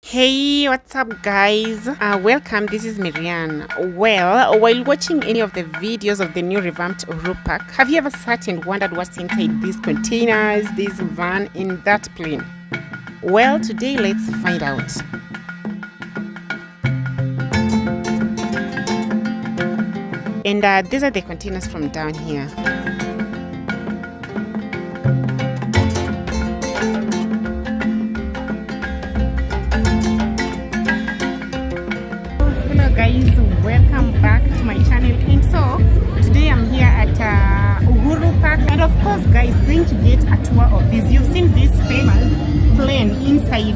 Hey, what's up guys? Welcome, this is Marianne. Well, while watching any of the videos of the new revamped Uhuru Park, have you ever sat and wondered what's inside these containers, this van, in that plane? Well, today let's find out. And these are the containers from down here. Welcome back to my channel. And so today I'm here at Uhuru Park, and of course guys, going to get a tour of this. You've seen this famous plane inside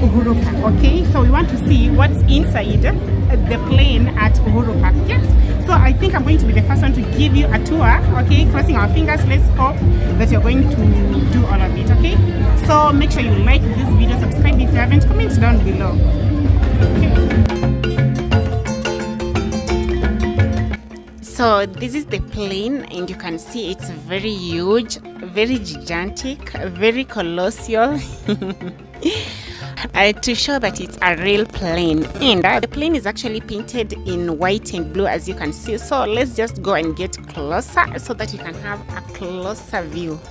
Uhuru Park, okay? So we want to see what's inside the plane at Uhuru Park. Yes, so I think I'm going to be the first one to give you a tour, okay? Crossing our fingers, let's hope that you're going to do all of it, okay? So make sure you like this video, subscribe if you haven't, comment down below, okay? So this is the plane, and you can see it's very huge, very gigantic, very colossal. To show that it's a real plane, and the plane is actually painted in white and blue, as you can see. So let's just go and get closer so that you can have a closer view.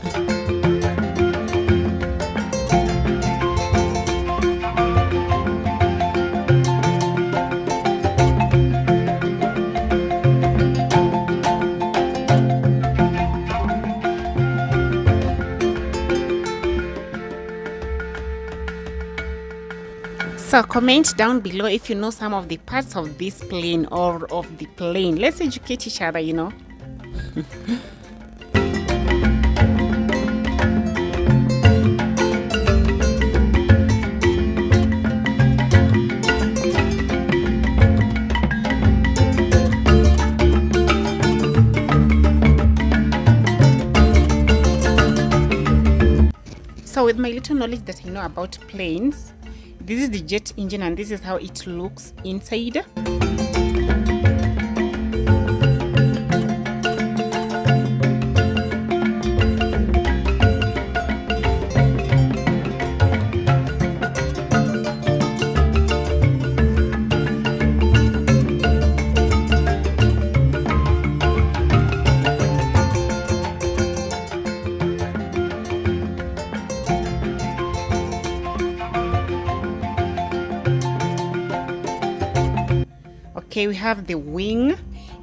So comment down below if you know some of the parts of this plane or of the plane. Let's educate each other, you know. So with my little knowledge that I know about planes, this is the jet engine, and this is how it looks inside. Okay, we have the wing,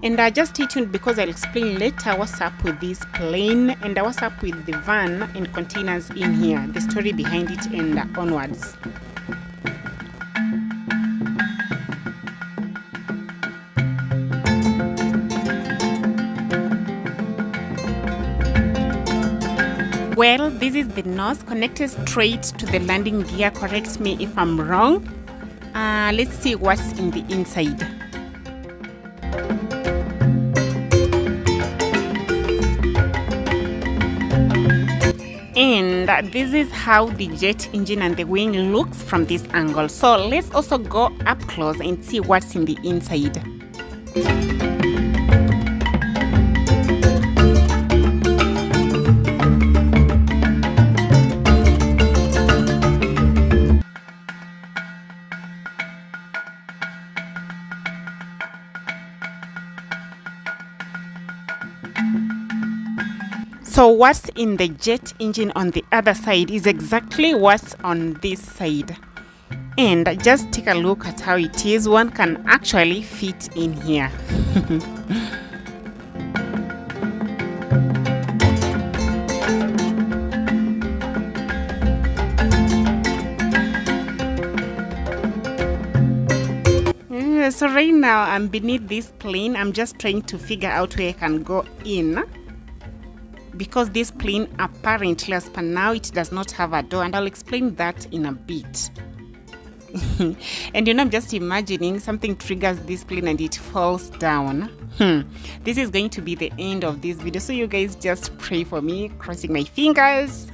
and just stay tuned because I'll explain later what's up with this plane and what's up with the van and containers in here, the story behind it, and onwards. Well, this is the nose connected straight to the landing gear. Correct me if I'm wrong. Let's see what's in the inside. And this is how the jet engine and the wing looks from this angle. So let's also go up close and see what's in the inside. So what's in the jet engine on the other side is exactly what's on this side. And just take a look at how it is. One can actually fit in here. So right now I'm beneath this plane. I'm just trying to figure out where I can go in, because this plane apparently, as per now, it does not have a door, and I'll explain that in a bit. And you know, I'm just imagining something triggers this plane and it falls down. This is going to be the end of this video, so you guys just pray for me, crossing my fingers.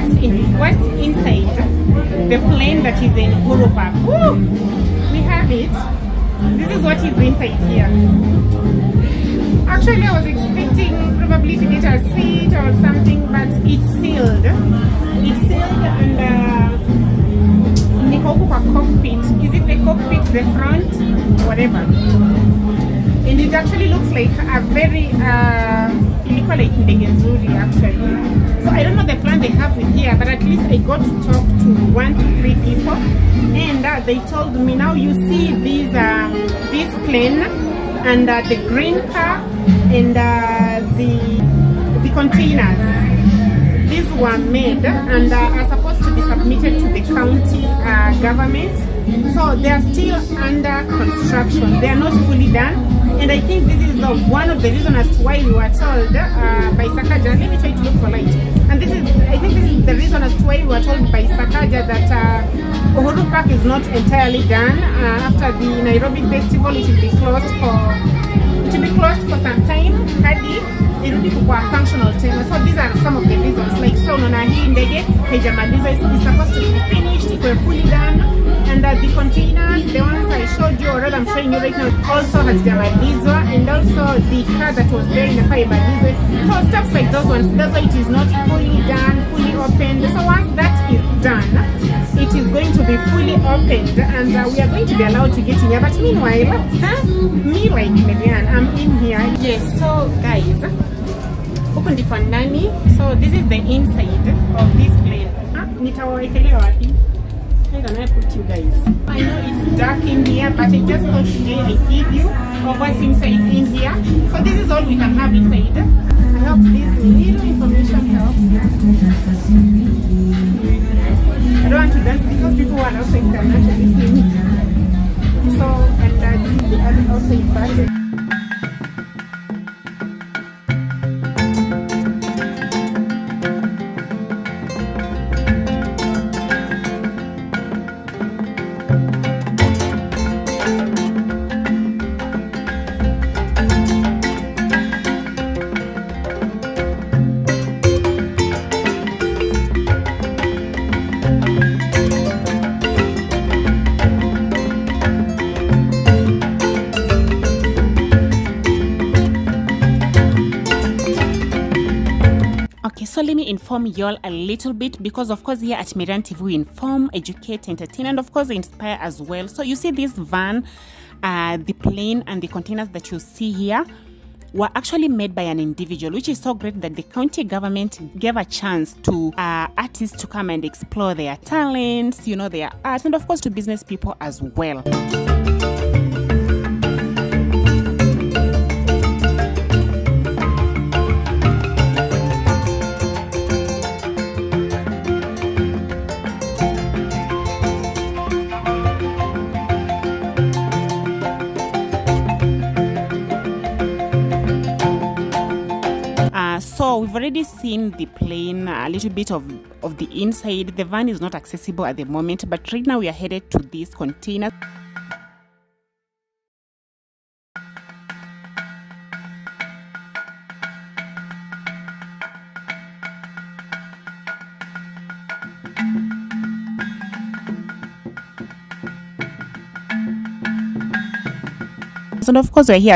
what's inside the plane that is in Uhuru Park. Woo! We have it. This is what is inside here. Actually, I was expecting probably to get a seat or something, but it's sealed. It's sealed, and cockpit. Is it the cockpit, the front, whatever? And it actually looks like a very like Ndegenzuri actually. So I don't know the plan they have with here, but at least I got to talk to 1 to 3 people, and they told me, now you see these this plane and the green car and the containers. These were made and are supposed to be submitted to the county government. So they are still under construction. They are not fully done. And I think this is one of the reasons as to why we were told by Sakaja. Let me try to look for light. And this is, I think this is the reason as to why we were told by Sakaja that Uhuru Park is not entirely done. After the Nairobi festival, it will be closed for some time. Hadi irudi kwa functional time. So these are some of the reasons. Like so, unaona hii ndege haijamaliza, is supposed to be finished, iko fully done. And the containers, the ones I showed you, or rather I'm showing you right now, also has jamalizwa, and also the car that was there in the fiber. So stuff like those ones, that's why it is not fully done, fully opened. So once that is done, it is going to be fully opened, and we are going to be allowed to get in here. But meanwhile, me like Median, I'm in here. Yes, so guys, open the pandani. So this is the inside of this plane. Nitawawekelewa wapi? How can I put you guys? I know it's dark in here, but I just thought today I give you of what's inside in here. So this is all we can have inside. I hope this little information helps. I don't want to dance because people are outside can actually see me. So, and this is the other outside part. So let me inform y'all a little bit, because of course here at Miriam TV we inform, educate, entertain, and of course inspire as well. So you see this van, the plane and the containers that you see here were actually made by an individual, which is so great that the county government gave a chance to artists to come and explore their talents, you know, their art, and of course to business people as well. So we've already seen the plane, a little bit of the inside. The van is not accessible at the moment, but right now we are headed to these containers. And of course we're here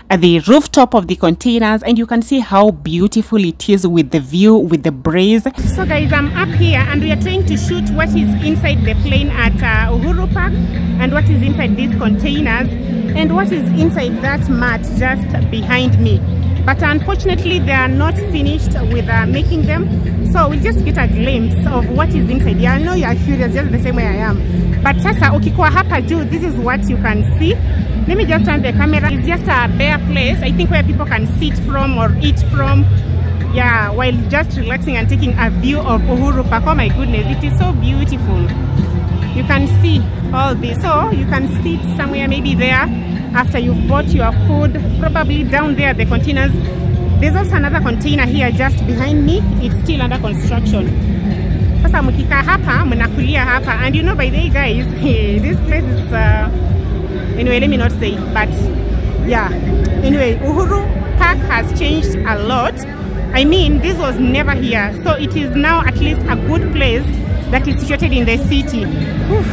at the rooftop of the containers, and you can see how beautiful it is with the view, with the breeze. So guys, I'm up here and we are trying to shoot what is inside the plane at Uhuru Park, and what is inside these containers, and what is inside that mat just behind me. But unfortunately they are not finished with making them, so we'll just get a glimpse of what is inside. Yeah, I know you are curious, just the same way I am. But sasa ukikuwa hapa juu, this is what you can see. Let me just turn the camera. It's just a bare place, I think, where people can sit from or eat from, yeah, while just relaxing and taking a view of Uhuru Park. Oh my goodness, it is so beautiful. You can see all this, so you can sit somewhere maybe there after you've bought your food, probably down there the containers. There's also another container here just behind me. It's still under construction. Sasa mkika hapa, mnakulia hapa, and you know, by the way guys, this place is anyway, let me not say, but yeah, anyway, Uhuru Park has changed a lot. I mean, this was never here. So it is now at least a good place that is situated in the city. Whew.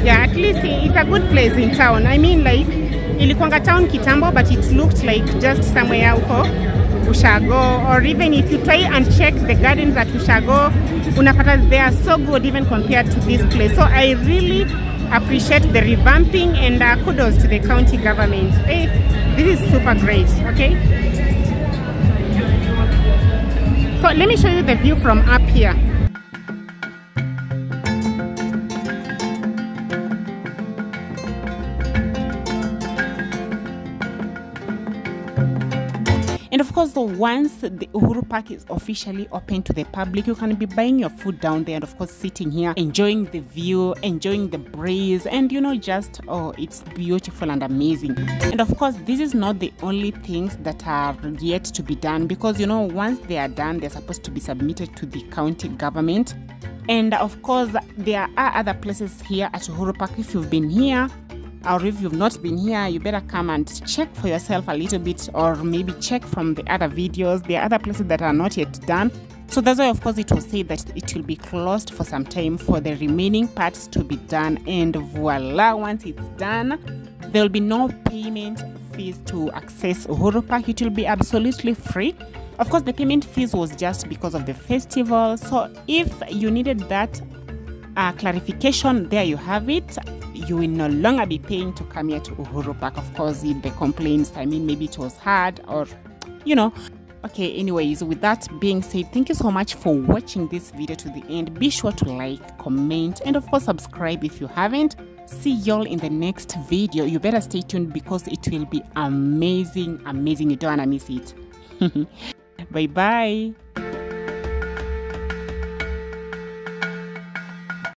Yeah, at least it's a good place in town. I mean, like, ilikuanga town kitambo, but it looked like just somewhere huko Ushago. Or even if you try and check the gardens at Ushago, unapata they are so good even compared to this place. So I really appreciate the revamping, and kudos to the county government. Hey, this is super great. Okay, so let me show you the view from up here. And of course, once the Uhuru Park is officially open to the public, you can be buying your food down there and of course sitting here, enjoying the view, enjoying the breeze, and you know, just, oh, it's beautiful and amazing. And of course, this is not the only things that are yet to be done, because you know, once they are done, they're supposed to be submitted to the county government. And of course, there are other places here at Uhuru Park. If you've been here, or if you've not been here, you better come and check for yourself a little bit, or maybe check from the other videos. There are other places that are not yet done. So that's why, of course, it was said that it will be closed for some time for the remaining parts to be done. And voila, once it's done, there will be no payment fees to access Uhuru Park. It will be absolutely free. Of course, the payment fees was just because of the festival. So if you needed that clarification, there you have it. You will no longer be paying to come here to Uhuru Park. Of course, if the complaints, I mean, maybe it was hard, or you know. Okay, anyways, with that being said, thank you so much for watching this video to the end. Be sure to like, comment, and of course subscribe if you haven't. See y'all in the next video. You better stay tuned because it will be amazing. You don't wanna miss it. Bye bye.